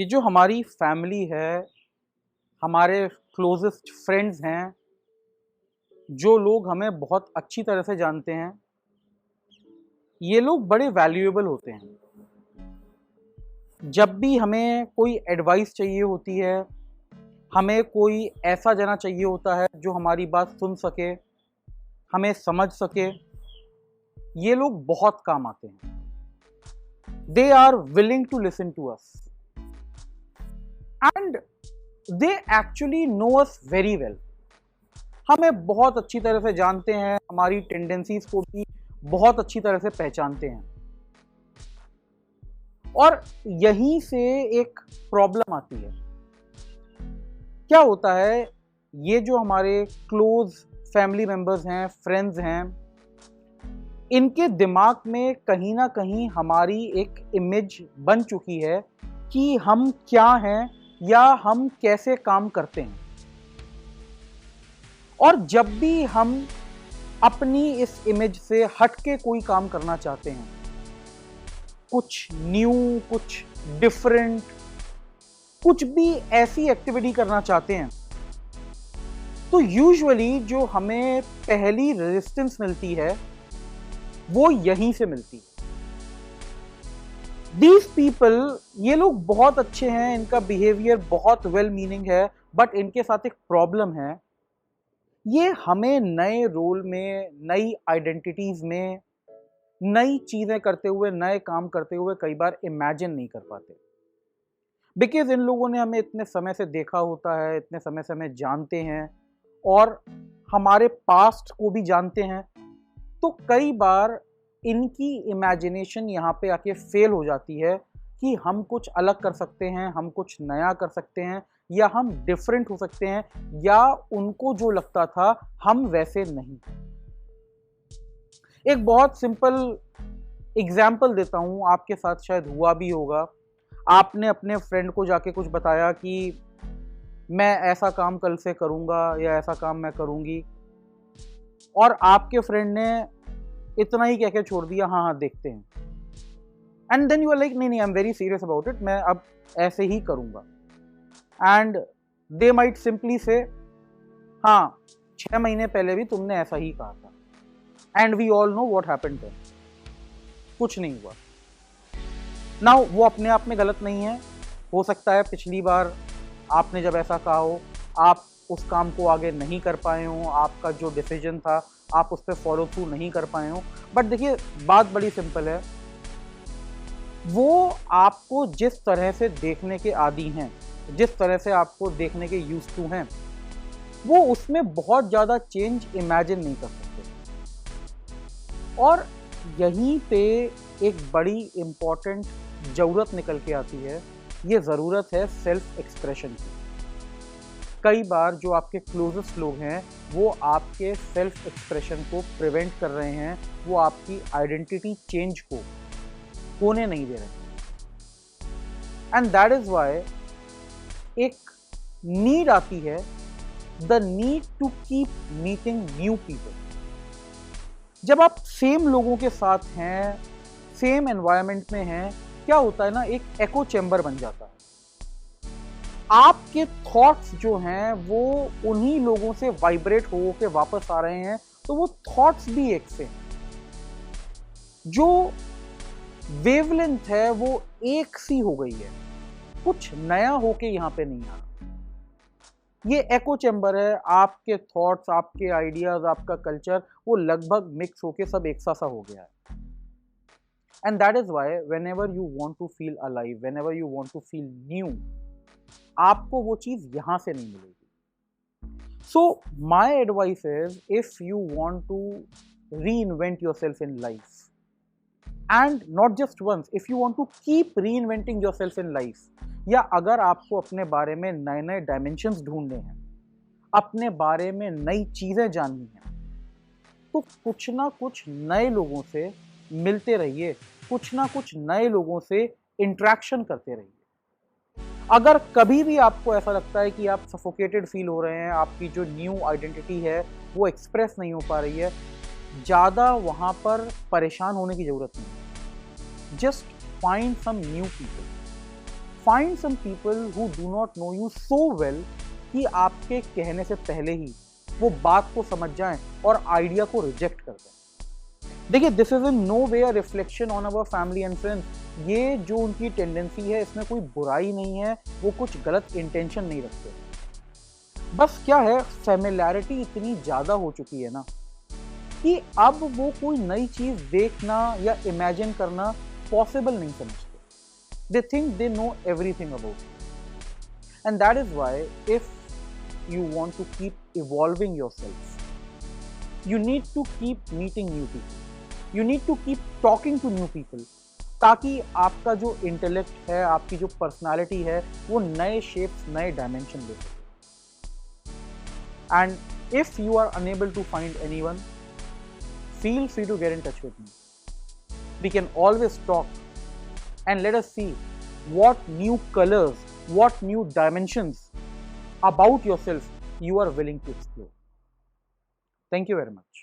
ये जो हमारी फैमिली है, हमारे क्लोजेस्ट फ्रेंड्स हैं, जो लोग हमें बहुत अच्छी तरह से जानते हैं, ये लोग बड़े वैल्यूएबल होते हैं। जब भी हमें कोई एडवाइस चाहिए होती है, हमें कोई ऐसा जना चाहिए होता है जो हमारी बात सुन सके, हमें समझ सके, ये लोग बहुत काम आते हैं। They are willing to listen to us and they actually know us very well. हमें बहुत अच्छी तरह से जानते हैं, हमारी टेंडेंसीज को भी बहुत अच्छी तरह से पहचानते हैं। और यहीं से एक प्रॉब्लम आती है। क्या होता है, ये जो हमारे क्लोज फैमिली मेंबर्स हैं, फ्रेंड्स हैं, इनके दिमाग में कहीं ना कहीं हमारी एक इमेज बन चुकी है कि हम क्या हैं या हम कैसे काम करते हैं। और जब भी हम अपनी इस इमेज से हटके कोई काम करना चाहते हैं, कुछ न्यू, कुछ डिफरेंट, कुछ भी ऐसी एक्टिविटी करना चाहते हैं, तो यूजुअली जो हमें पहली रेजिस्टेंस मिलती है वो यहीं से मिलती है। दीज पीपल, ये लोग बहुत अच्छे हैं, इनका बिहेवियर बहुत वेल मीनिंग है, बट इनके साथ एक प्रॉब्लम है। ये हमें नए रोल में, नई आइडेंटिटीज में, नई चीजें करते हुए, नए काम करते हुए कई बार इमेजिन नहीं कर पाते। बिकॉज इन लोगों ने हमें इतने समय से देखा होता है, इतने समय से हमें जानते हैं और हमारे पास्ट को भी जानते हैं। तो कई बार इनकी इमेजिनेशन यहाँ पे आके फेल हो जाती है कि हम कुछ अलग कर सकते हैं, हम कुछ नया कर सकते हैं, या हम डिफरेंट हो सकते हैं, या उनको जो लगता था हम वैसे नहीं। एक बहुत सिंपल एग्जाम्पल देता हूँ, आपके साथ शायद हुआ भी होगा। आपने अपने फ्रेंड को जाके कुछ बताया कि मैं ऐसा काम कल से करूँगा या ऐसा काम मैं करूँगी, और आपके फ्रेंड ने इतना ही कह के छोड़ दिया, हाँ हाँ देखते हैं। And then you are like, नहीं नहीं, I am very serious about it, मैं अब ऐसे ही करूँगा। एंड दे माइट सिंपली से, हाँ 6 महीने पहले भी तुमने ऐसा ही कहा था। And we all know what happened then. कुछ नहीं हुआ। नाउ वो अपने आप में गलत नहीं है। हो सकता है पिछली बार आपने जब ऐसा कहा हो, आप उस काम को आगे नहीं कर पाए हो, आपका जो डिसीजन था आप उस पर फॉलो थ्रू नहीं कर पाए हो। बट देखिए, बात बड़ी सिंपल है। वो आपको जिस तरह से देखने के आदी हैं, जिस तरह से आपको देखने के यूज्ड टू हैं, वो उसमें बहुत ज़्यादा चेंज इमेजिन नहीं कर सकते। और यहीं पे एक बड़ी इम्पॉर्टेंट ज़रूरत निकल के आती है। ये ज़रूरत है सेल्फ एक्सप्रेशन की। कई बार जो आपके क्लोजेस्ट लोग हैं वो आपके सेल्फ एक्सप्रेशन को प्रिवेंट कर रहे हैं, वो आपकी आइडेंटिटी चेंज को होने नहीं दे रहे। एंड दैट इज वाई एक नीड आती है, the need to keep meeting new people. जब आप सेम लोगों के साथ हैं, सेम एनवायरनमेंट में हैं, क्या होता है ना, एक एको चैम्बर बन जाता है। आपके थॉट्स जो हैं वो उन्हीं लोगों से वाइब्रेट हो के वापस आ रहे हैं, तो वो थॉट्स भी एक से, जो वेवलेंथ है वो एक सी हो गई है, कुछ नया होके यहाँ पे नहीं आ रहा। ये एको चैम्बर है। आपके थॉट्स, आपके आइडियाज, आपका कल्चर, वो लगभग मिक्स होके सब एक सा हो गया है। And that is why whenever you want to feel alive, whenever you want to feel new, आपको वो चीज यहां से नहीं मिलेगी। So my advice is, if you want to reinvent yourself in life, and not just once, if you want to keep reinventing yourself in life, या अगर आपको अपने बारे में नए नए डायमेंशंस ढूंढने हैं, अपने बारे में नई चीजें जाननी है, तो कुछ ना कुछ नए लोगों से मिलते रहिए, कुछ ना कुछ नए लोगों से इंटरेक्शन करते रहिए। अगर कभी भी आपको ऐसा लगता है कि आप सफोकेटेड फील हो रहे हैं, आपकी जो न्यू आइडेंटिटी है वो एक्सप्रेस नहीं हो पा रही है, ज़्यादा वहाँ पर परेशान होने की ज़रूरत नहीं है। Just find some new people, find some people who do not know you so well कि आपके कहने से पहले ही वो बात को समझ जाएं और आइडिया को रिजेक्ट कर दें। देखिए, this is in no way a reflection on our family and friends. ये जो उनकी टेंडेंसी है, इसमें कोई बुराई नहीं है, वो कुछ गलत इंटेंशन नहीं रखते। बस क्या है, फेमिलियरिटी इतनी ज्यादा हो चुकी है ना कि अब वो कोई नई चीज देखना या इमेजिन करना पॉसिबल नहीं समझते। They think they know everything about it, and that is why if you want to keep evolving yourself, you need to keep meeting new people, you need to keep talking to new people, ताकि आपका जो intellect है, आपकी जो personality है, वो नए shapes, नए डायमेंशन ले सके। And if you are unable to find anyone, feel free to get in touch with me. We can always talk and let us see what new colors, what new dimensions about yourself you are willing to explore. Thank you very much.